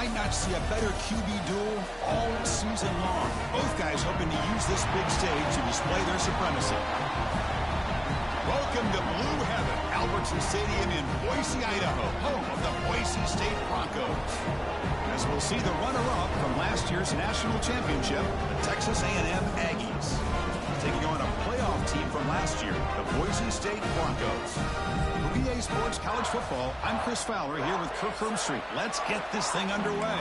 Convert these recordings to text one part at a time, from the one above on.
might not see a better QB duel all season long. Both guys hoping to use this big stage to display their supremacy. Welcome to Blue Heaven, Albertson Stadium in Boise, Idaho, home of the Boise State Broncos. As we'll see the runner-up from last year's national championship, the Texas A&M Aggies, taking on a playoff team from last year, the Boise State Broncos. For EA Sports College Football, I'm Chris Fowler here with Kirk Herbstreit. Let's get this thing underway.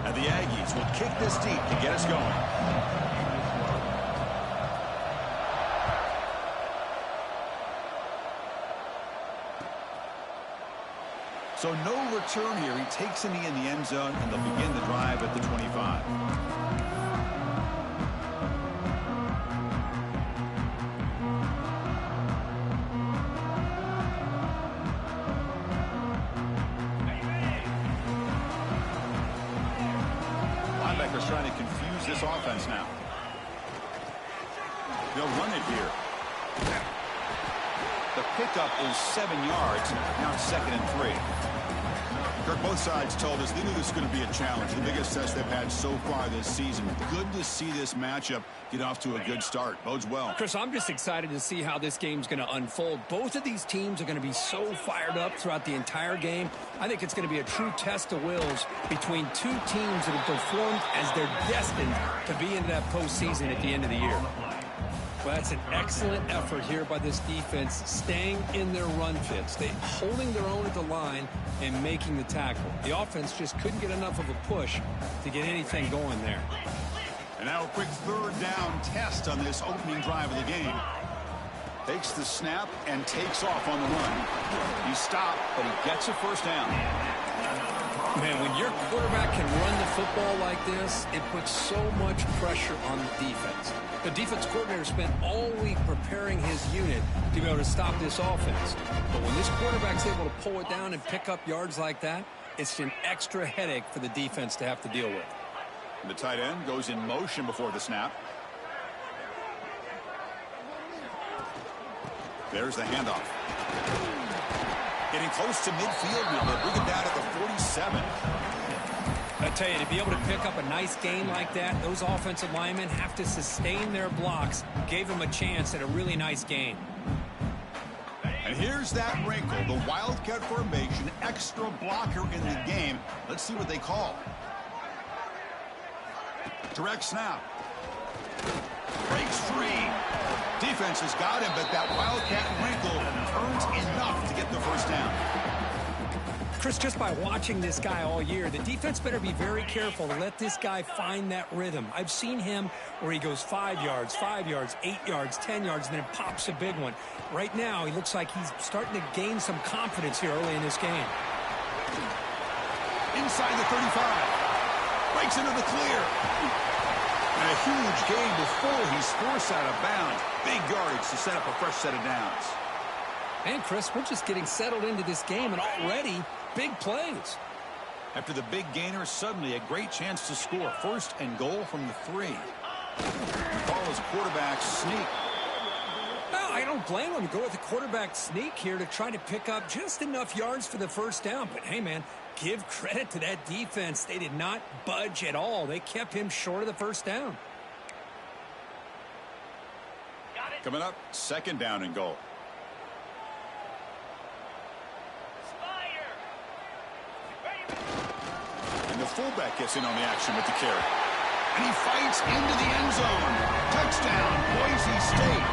And the Aggies will kick this deep to get us going. So no return here. He takes a knee in the end zone, and they'll begin the drive at the 25. Linebacker's trying to confuse this offense now. They'll run it here. The pickup is 7 yards. Now it's 2nd and 3. Kirk, both sides told us they knew this was going to be a challenge. The biggest test they've had so far this season. Good to see this matchup get off to a good start. Bodes well. Chris, I'm just excited to see how this game's going to unfold. Both of these teams are going to be so fired up throughout the entire game. I think it's going to be a true test of wills between two teams that have performed as they're destined to be in that postseason at the end of the year. Well, that's an excellent effort here by this defense, staying in their run fits. They holding their own at the line and making the tackle. The offense just couldn't get enough of a push to get anything going there. And now a quick 3rd down test on this opening drive of the game. Takes the snap and takes off on the run. He stopped, but he gets a 1st down. Man, when your quarterback can run the football like this, it puts so much pressure on the defense. The defense coordinator spent all week preparing his unit to be able to stop this offense. But when this quarterback's able to pull it down and pick up yards like that, it's an extra headache for the defense to have to deal with. The tight end goes in motion before the snap. There's the handoff. Getting close to midfield now. They'll bring it down at the 47. I tell you, to be able to pick up a nice gain like that, those offensive linemen have to sustain their blocks. Gave them a chance at a really nice gain. And here's that wrinkle, the Wildcat formation, extra blocker in the game. Let's see what they call. Direct snap. Breaks free. Defense has got him, but that Wildcat wrinkle earns enough to get the 1st down. Chris, just by watching this guy all year, the defense better be very careful to let this guy find that rhythm. I've seen him where he goes 5 yards, 8 yards, 10 yards, and then pops a big one. Right now, he looks like he's starting to gain some confidence here early in this game. Inside the 35. Breaks into the clear. And a huge gain before he's forced out of bounds. Big yardage to set up a fresh set of downs. And, Chris, we're just getting settled into this game, and already big plays. After the big gainer, suddenly a great chance to score. 1st and goal from the 3. The call is quarterback sneak. Well, I don't blame him to go with the quarterback sneak here to try to pick up just enough yards for the 1st down. But, hey, man, give credit to that defense. They did not budge at all. They kept him short of the 1st down. Coming up, 2nd down and goal. And the fullback gets in on the action with the carry. And he fights into the end zone. Touchdown, Boise State.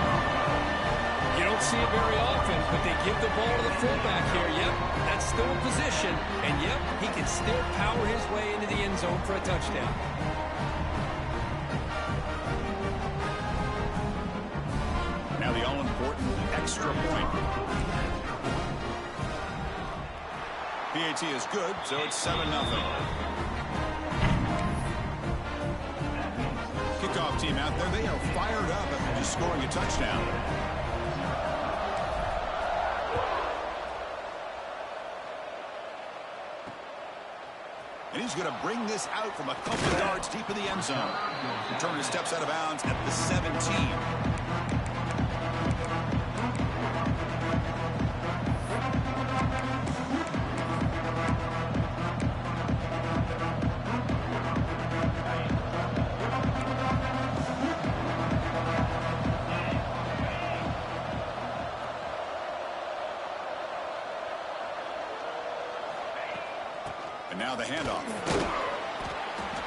You don't see it very often, but they give the ball to the fullback here. Yep, that's still a position. And, yep, he can still power his way into the end zone for a touchdown. Now the all-important extra point. PAT is good, so it's 7-0. Kickoff team out there, they are fired up after just scoring a touchdown. And he's going to bring this out from a couple of yards deep in the end zone. Returner steps out of bounds at the 17. And now the handoff.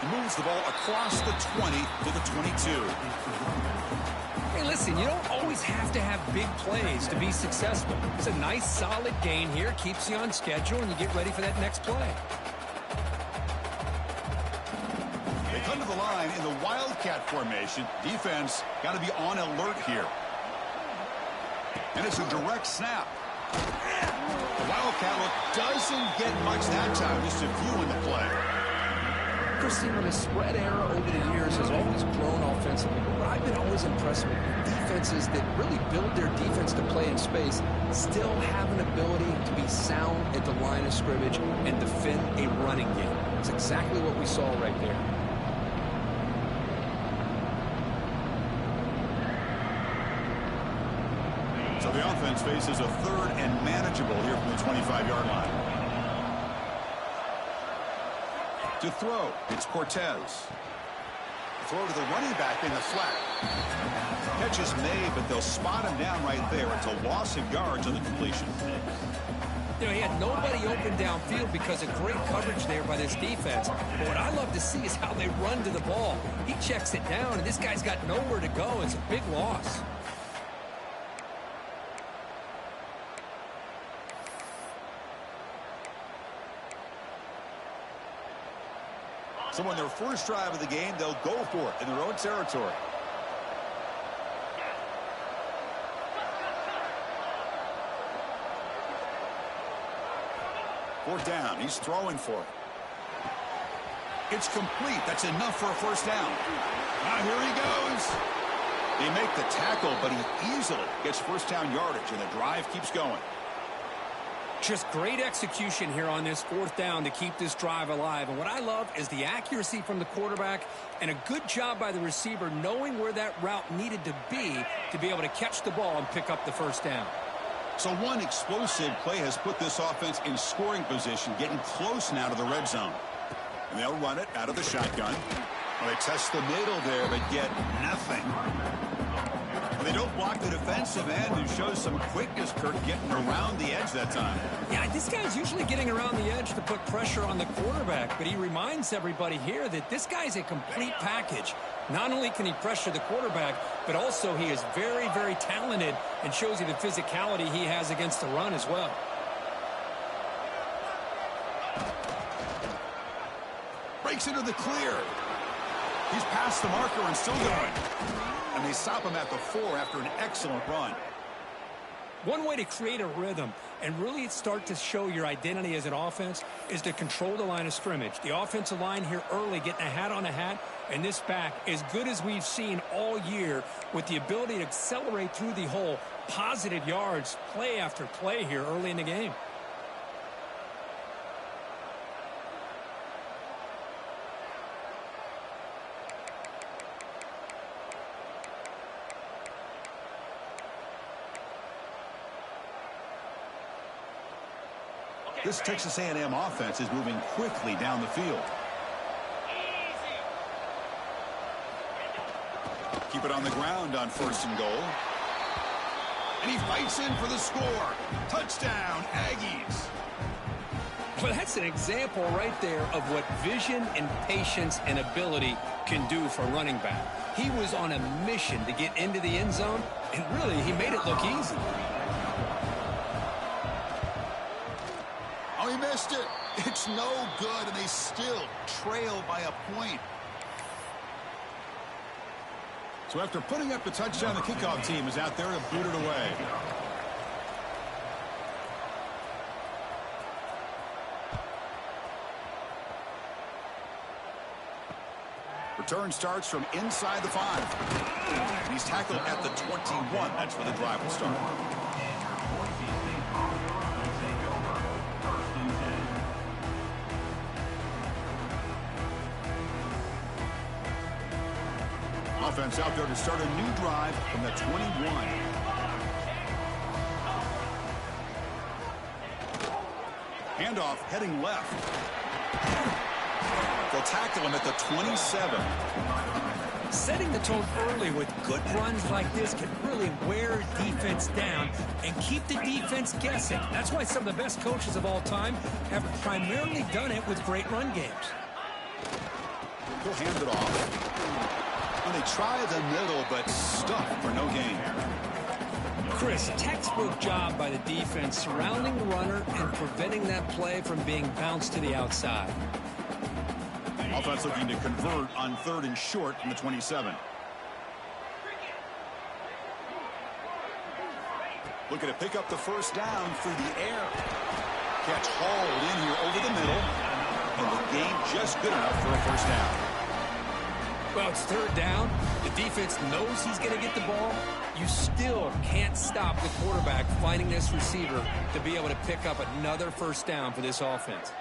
He moves the ball across the 20 to the 22. Hey, listen, you don't always have to have big plays to be successful. It's a nice, solid gain here. Keeps you on schedule, and you get ready for that next play. They come to the line in the Wildcat formation. Defense got to be on alert here. And it's a direct snap. The Wildcat look doesn't get much that time. Just a few in the play. Receiver in a spread era over the years has always grown offensively. But I've been always impressed with defenses that really build their defense to play in space, still have an ability to be sound at the line of scrimmage and defend a running game. It's exactly what we saw right there. So the offense faces a third and manageable here from the 25-yard line. To throw, it's Cortez. Throw to the running back in the flat. Catch is made, but they'll spot him down right there. It's a loss of yards on the completion. You know, he had nobody open downfield because of great coverage there by this defense. But what I love to see is how they run to the ball. He checks it down, and this guy's got nowhere to go. It's a big loss. So on their first drive of the game, they'll go for it in their own territory. Fourth down. He's throwing for it. It's complete. That's enough for a first down. Now here he goes. They make the tackle, but he easily gets first down yardage, and the drive keeps going. Just great execution here on this fourth down to keep this drive alive. And what I love is the accuracy from the quarterback and a good job by the receiver knowing where that route needed to be able to catch the ball and pick up the first down. So one explosive play has put this offense in scoring position, getting close now to the red zone. And they'll run it out of the shotgun. Well, they test the middle there, but get nothing. They don't block the defensive end, who shows some quickness, Kirk, getting around the edge that time. Yeah, this guy's usually getting around the edge to put pressure on the quarterback, but he reminds everybody here that this guy's a complete package. Not only can he pressure the quarterback, but also he is very, very talented and shows you the physicality he has against the run as well. Breaks into the clear. He's past the marker and still going. And they stop him at the 4 after an excellent run. One way to create a rhythm and really start to show your identity as an offense is to control the line of scrimmage. The offensive line here early getting a hat on a hat, and this back as good as we've seen all year with the ability to accelerate through the hole. Positive yards, play after play here early in the game. This Texas A&M offense is moving quickly down the field. Keep it on the ground on first and goal. And he fights in for the score. Touchdown, Aggies. Well, that's an example right there of what vision and patience and ability can do for a running back. He was on a mission to get into the end zone, and really, he made it look easy. Oh, he missed it. It's no good, and they still trail by a point. So after putting up the touchdown, the kickoff team is out there to boot it away. Return starts from inside the 5. He's tackled at the 21. That's where the drive will start. Offense out there to start a new drive from the 21. Handoff heading left. They'll tackle him at the 27. Setting the tone early with good runs like this can really wear defense down and keep the defense guessing. That's why some of the best coaches of all time have primarily done it with great run games. He'll hand it off. And they try the middle, but stuck for no gain. Chris, textbook job by the defense surrounding the runner and preventing that play from being bounced to the outside. Offense looking to convert on 3rd and short from the 27. Looking to pick up the first down through the air. Catch hauled in here over the middle. And the game just good enough for a first down. Well, it's 3rd down. The defense knows he's going to get the ball. You still can't stop the quarterback finding this receiver to be able to pick up another first down for this offense.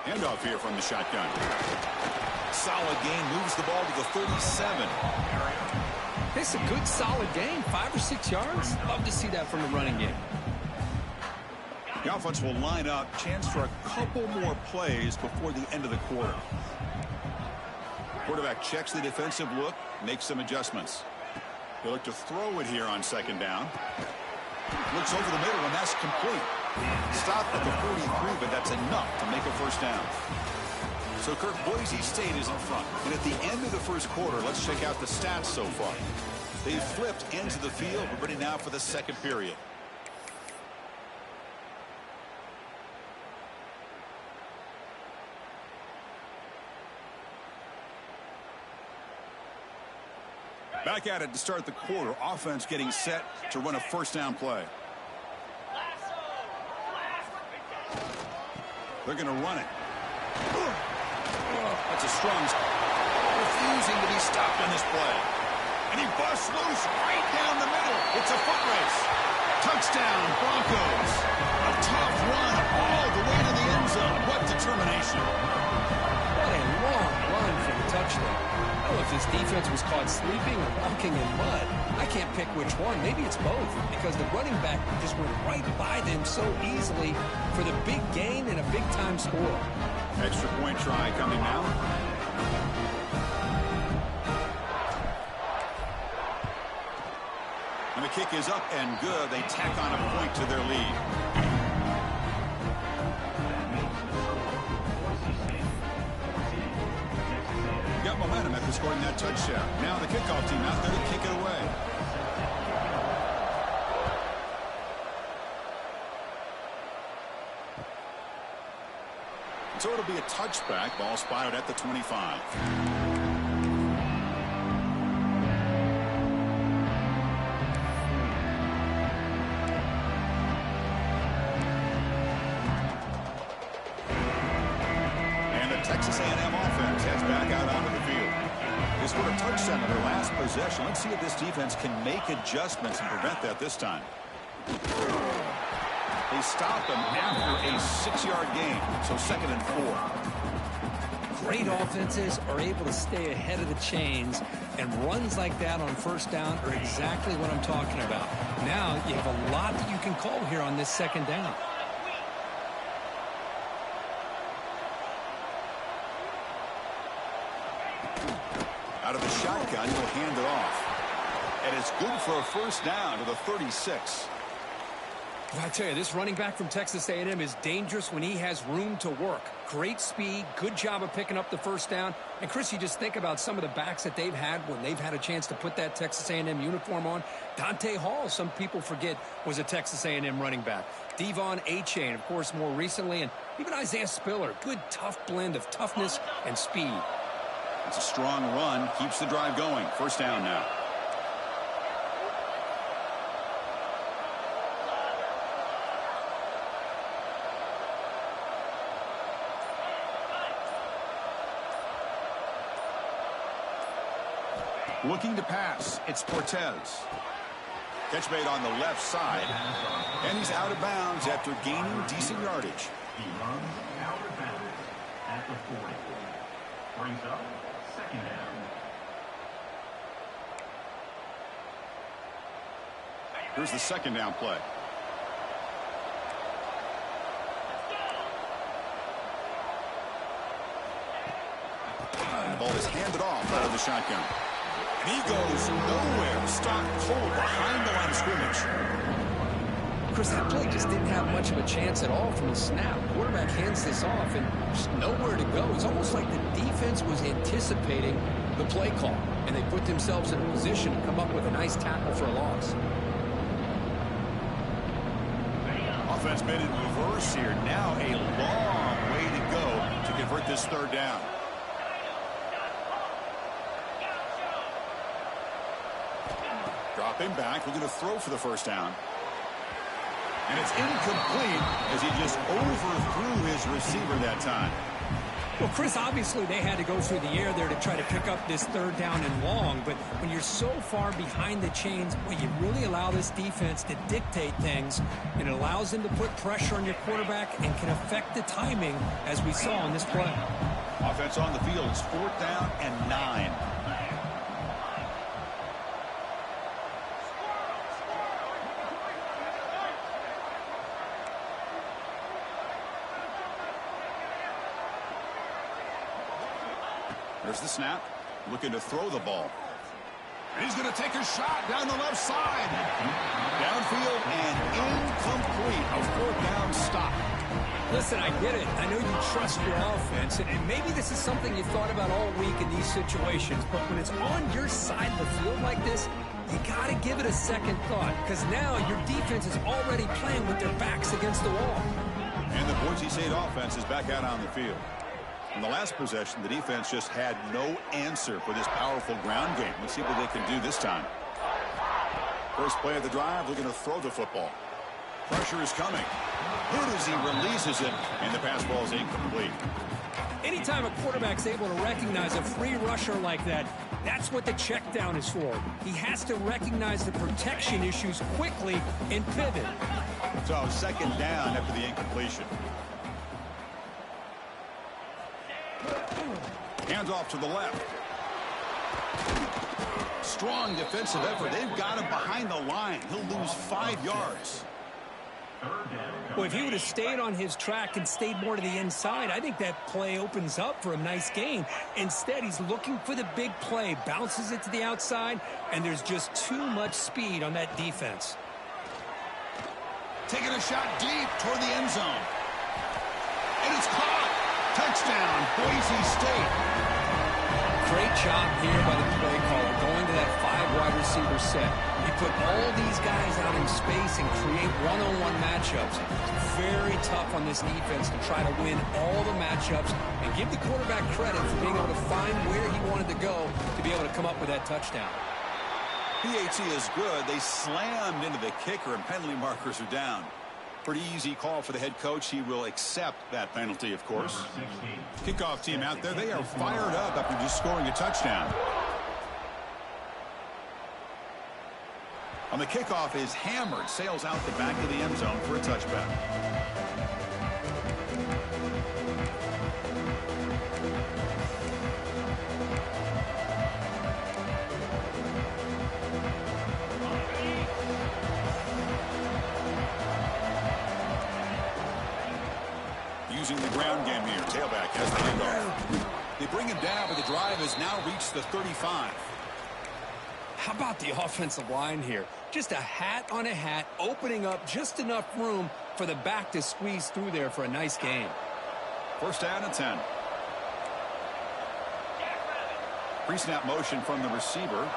Handoff here from the shotgun. Solid gain, moves the ball to the 37. It's a good, solid gain, 5 or 6 yards. Love to see that from the running game. The offense will line up. Chance for a couple more plays before the end of the quarter. Quarterback checks the defensive look, makes some adjustments. He'll look to throw it here on 2nd down. Looks over the middle, and that's complete. Stop at the 43, but that's enough to make a first down. So, Kirk, Boise State is in front. And at the end of the first quarter, let's check out the stats so far. They've flipped into the field. We're ready now for the 2nd period. Back at it to start the quarter. Offense getting set to run a first down play. They're going to run it. That's a strong refusing to be stopped on this play. And he busts loose right down the middle. It's a foot race. Touchdown, Broncos. A tough run all the way to the end zone. What determination. What a long run for the touchdown. I don't know if this defense was caught sleeping or walking in mud. I can't pick which one. Maybe it's both, because the running back just went right by them so easily for the big gain and a big-time score. Extra point try coming now. And the kick is up and good. They tack on a point to their lead. Got momentum after scoring that touchdown. Now the kickoff team out there to kick it away. So it'll be a touchback. Ball spotted at the 25. And the Texas A&M offense heads back out onto the field. They scored a touchdown in their last possession. Let's see if this defense can make adjustments and prevent that this time. They stop them after a 6-yard gain, so 2nd and 4. Great offenses are able to stay ahead of the chains, and runs like that on first down are exactly what I'm talking about. Now you have a lot that you can call here on this 2nd down. Out of the shotgun, he'll hand it off. And it's good for a first down to the 36. I tell you, this running back from Texas A&M is dangerous when he has room to work. Great speed, good job of picking up the first down. And, Chris, you just think about some of the backs that they've had when they've had a chance to put that Texas A&M uniform on. Dante Hall, some people forget, was a Texas A&M running back. Devon Achane, of course, more recently. And even Isaiah Spiller, good, tough blend of toughness and speed. It's a strong run, keeps the drive going. First down now. Looking to pass, it's Cortez. Catch made on the left side, and he's out of bounds after gaining decent yardage. He runs out of bounds at the 40. Brings up 2nd down. Here's the 2nd down play. The ball is handed off out of the shotgun. And he goes nowhere. Stopped cold behind the line of scrimmage. Chris, that play just didn't have much of a chance at all from the snap. Quarterback hands this off and just nowhere to go. It's almost like the defense was anticipating the play call, and they put themselves in a position to come up with a nice tackle for a loss. Offense made in reverse here. Now a long way to go to convert this third down. Dropping back. We're going to throw for the first down. And it's incomplete as he just overthrew his receiver that time. Well, Chris, obviously they had to go through the air there to try to pick up this third down and long. But when you're so far behind the chains, well, you really allow this defense to dictate things. And it allows them to put pressure on your quarterback and can affect the timing, as we saw in this play. Offense on the field is 4th down and 9. There's the snap. Looking to throw the ball. And he's going to take a shot down the left side. Downfield and incomplete. A 4th down stop. Listen, I get it. I know you trust your offense, and maybe this is something you thought about all week in these situations, but when it's on your side of the field like this, you got to give it a second thought, because now your defense is already playing with their backs against the wall. And the Boise State offense is back out on the field. In the last possession, the defense just had no answer for this powerful ground game. Let's see what they can do this time. First play of the drive, looking to throw the football. Pressure is coming. Good as he releases it, and the pass ball is incomplete. Anytime a quarterback's able to recognize a free rusher like that, that's what the check down is for. He has to recognize the protection issues quickly and pivot. So 2nd down after the incompletion. Hands off to the left. Strong defensive effort. They've got him behind the line. He'll lose 5 yards. Well, if he would have stayed on his track and stayed more to the inside, I think that play opens up for a nice gain. Instead, he's looking for the big play, bounces it to the outside, and there's just too much speed on that defense. Taking a shot deep toward the end zone. And it's caught. Touchdown, Boise State. Great job here by the play caller, going to that 5-wide receiver set. He put all these guys out in space and create one-on-one matchups. Very tough on this defense to try to win all the matchups and give the quarterback credit for being able to find where he wanted to go to be able to come up with that touchdown. PAT is good. They slammed into the kicker, and penalty markers are down. Pretty easy call for the head coach. He will accept that penalty, of course. Kickoff team out there. They are fired up after just scoring a touchdown. On the kickoff is hammered. Sails out the back of the end zone for a touchback. Using the ground game here. Tailback has the handoff. They bring him down, but the drive has now reached the 35. How about the offensive line here? Just a hat on a hat, opening up just enough room for the back to squeeze through there for a nice gain. 1st down and 10. Pre-snap motion from the receiver.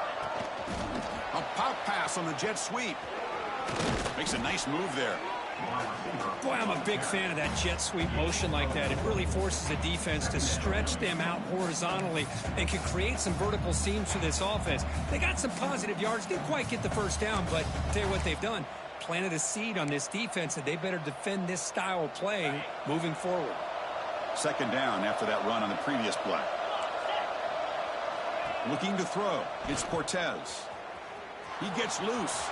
A pop pass on the jet sweep. Makes a nice move there. Boy, I'm a big fan of that jet sweep motion like that. It really forces the defense to stretch them out horizontally and can create some vertical seams for this offense. They got some positive yards. Didn't quite get the first down, but I'll tell you what they've done. Planted a seed on this defense, and they better defend this style of play moving forward. 2nd down after that run on the previous play. Looking to throw. It's Cortez. He gets loose.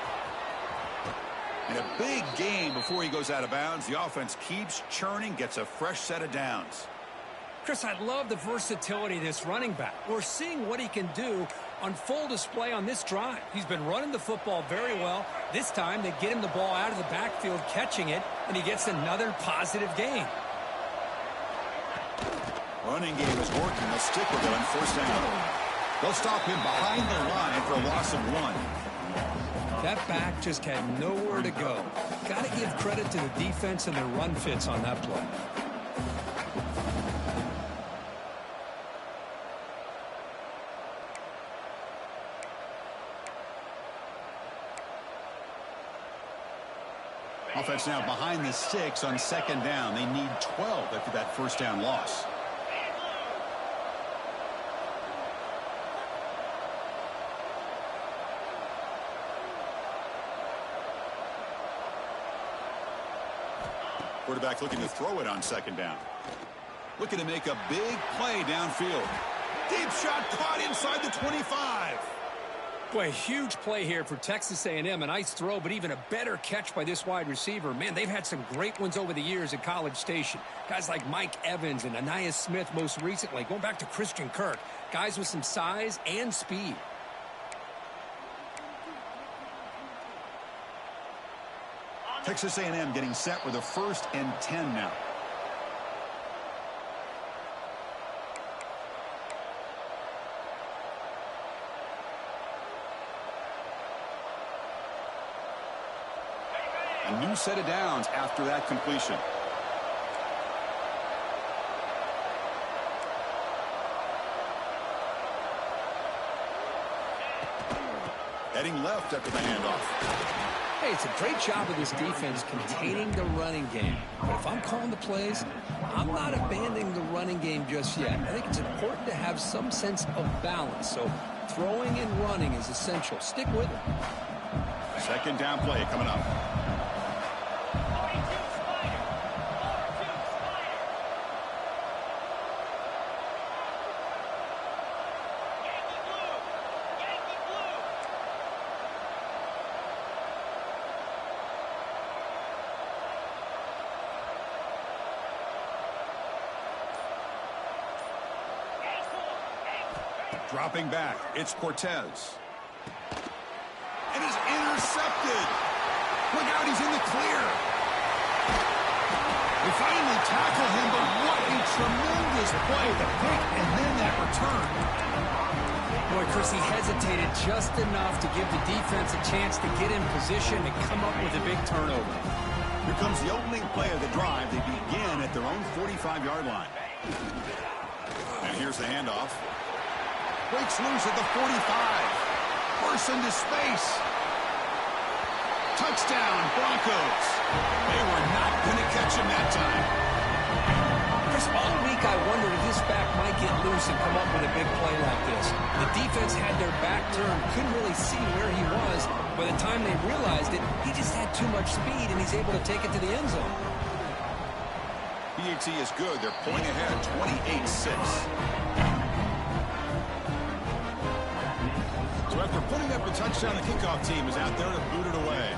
And a big gain before he goes out of bounds. The offense keeps churning, gets a fresh set of downs. Chris, I love the versatility of this running back. We're seeing what he can do on full display on this drive. He's been running the football very well. This time they get him the ball out of the backfield, catching it, and he gets another positive gain. Running game is working. They'll stick with it on first down. They'll stop him behind the line for a loss of 1. That back just had nowhere to go. Got to give credit to the defense and their run fits on that play. Offense now behind the 6 on second down. They need 12 after that first down loss. Quarterback looking to throw it on second down. Looking to make a big play downfield. Deep shot caught inside the 25. Boy, huge play here for Texas A&M. A nice throw, but even a better catch by this wide receiver. Man, they've had some great ones over the years at College Station. Guys like Mike Evans and Anais Smith most recently. Going back to Christian Kirk. Guys with some size and speed. Texas A&M getting set with a 1st and 10 now. A new set of downs after that completion. Heading left after the handoff. Hey, it's a great job of this defense containing the running game. But if I'm calling the plays, I'm not abandoning the running game just yet. I think it's important to have some sense of balance. So throwing and running is essential. Stick with it. Second down play coming up. Dropping back, it's Cortez. And he's intercepted. Look out, he's in the clear. They finally tackle him, but what a tremendous play. The pick and then that return. Boy, Chris, he hesitated just enough to give the defense a chance to get in position and come up with a big turnover. Here comes the opening play of the drive. They begin at their own 45-yard line. And here's the handoff. Breaks loose at the 45. Bursts into space. Touchdown, Broncos. They were not going to catch him that time. Chris, all week I wondered if this back might get loose and come up with a big play like this. The defense had their back turned, couldn't really see where he was. By the time they realized it, he just had too much speed, and he's able to take it to the end zone. PAT is good. They're pulling ahead 28-6. So after putting up a touchdown, the kickoff team is out there to boot it away.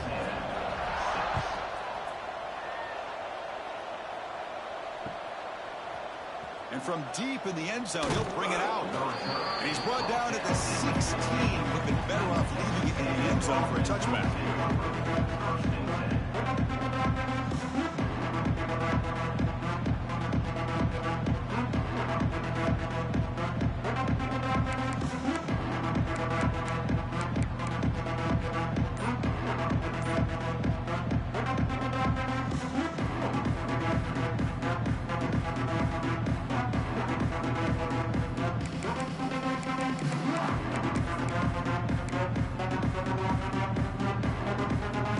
And from deep in the end zone, he'll bring it out. And he's brought down at the 16. Would have been better off leaving it in the end zone for a touchback.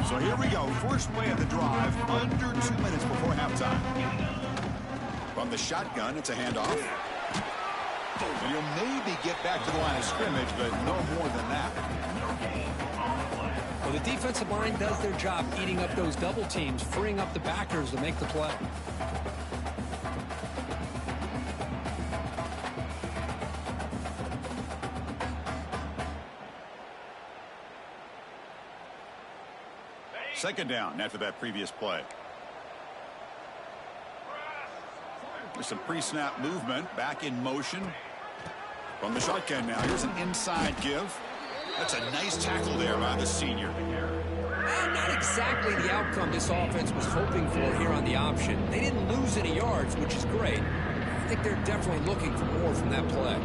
So here we go. First play of the drive, under 2 minutes before halftime. From the shotgun, it's a handoff. And he'll maybe get back to the line of scrimmage, but no more than that. Well, the defensive line does their job eating up those double teams, freeing up the backers to make the play. Second down after that previous play. There's some pre-snap movement. Back in motion. From the shotgun now. Here's an inside give. That's a nice tackle there by the senior. Not exactly the outcome this offense was hoping for here on the option. They didn't lose any yards, which is great. think they're definitely looking for more from that play.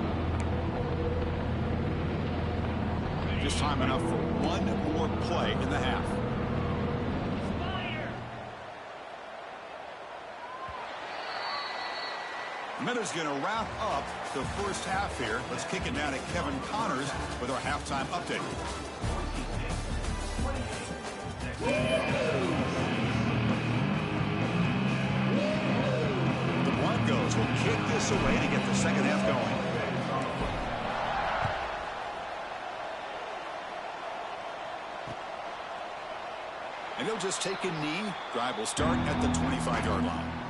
Just time enough for one more play in the half. Miller's going to wrap up the first half here. Let's kick it down to Kevin Connors with our halftime update. The Broncos will kick this away to get the second half going. And he'll just take a knee. Drive will start at the 25-yard line.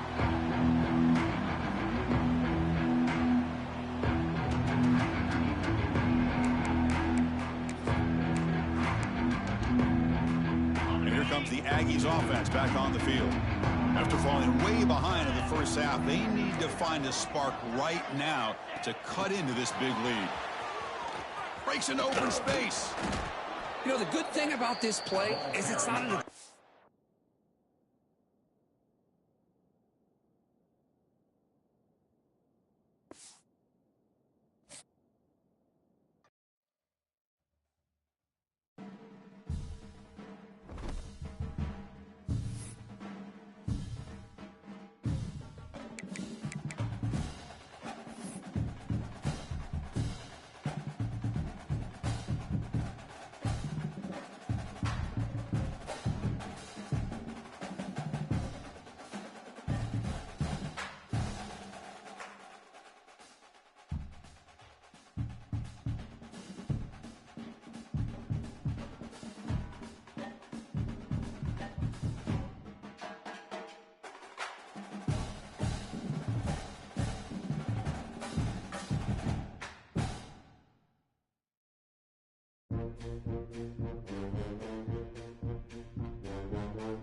The Aggies offense back on the field. After falling way behind in the first half, they need to find a spark right now to cut into this big lead. Breaks into open space. You know, the good thing about this play is it's not an...